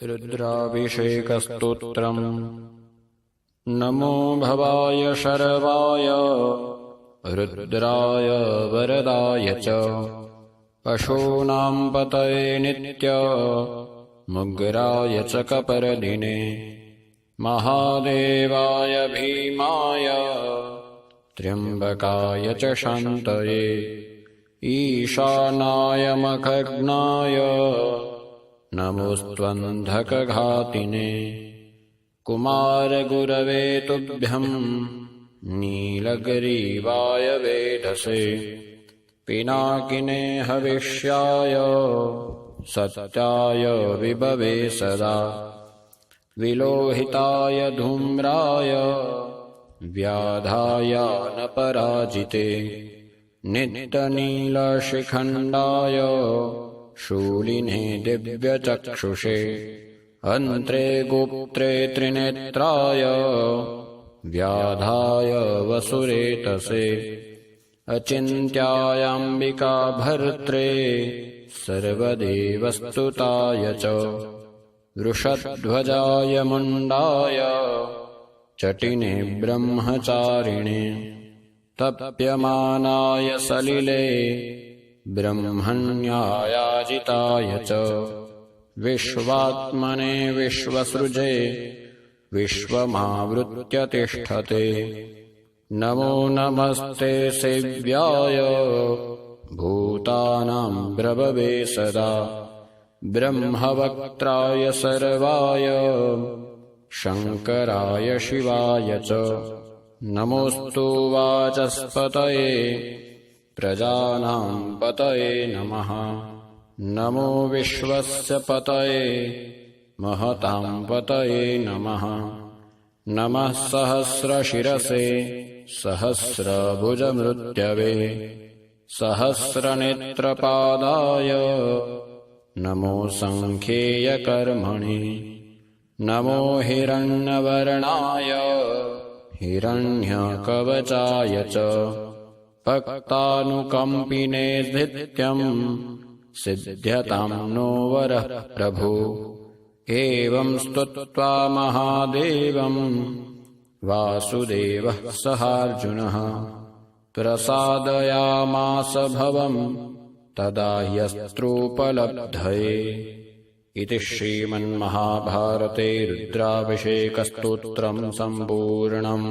रुद्राभिषेकस्तोत्रम्। नमो भवाय शर्वाय रुद्राय वरदाय च पशूनां पतये नित्य मुग्राय च कपर्दिने महादेवाय भीमाय त्र्यम्बकाय च शान्तये ईशानाय मखग्नाय नमोऽस्त्वन्धकघातिने कुमारगुरवे तुभ्यं नीलग्रीवाय वेधसे पिनाकिने हविष्याय सत्याय विभवे सदा विलोहिताय धूम्राय व्याधाय नपराजिते नित्यनीलशिखण्डाय शूलिने दिव्यचक्षुषे अन्त्रे गुप्त्रे त्रिनेत्राय व्याधाय वसुरेतसे अचिन्त्यायाम्बिका भर्त्रे सर्वदेवस्तुताय च वृषध्वजाय मुण्डाय चटिने ब्रह्मचारिणे तप्यमानाय सलिले ब्रह्मण्यायाजिताय च विश्वात्मने विश्वसृजे विश्वमावृत्य तिष्ठते नमो नमस्ते सेव्याय भूतानां प्रभवे सदा ब्रह्मवक्त्राय सर्वाय शङ्कराय शिवाय च नमोऽस्तु वाचस्पतये प्रजानां पतये नमः नमो विश्वस्य पतये महतां पतये नमः नमः सहस्रशिरसे सहस्रभुजमृत्यवे सहस्रनेत्रपादाय नमो सङ्ख्येयकर्मणि नमो हिरण्यवर्णाय हिरण्यकवचाय च भक्तानुकम्पिने नित्यं सिद्ध्यतां नो वरः प्रभो एवं स्तुत्वा महादेवं वासुदेवः सहार्जुनः प्रसादयामास भवं तदा यस्त्रोपलब्धये इति श्रीमन्महाभारते रुद्राभिषेकस्तोत्रं सम्पूर्णम्।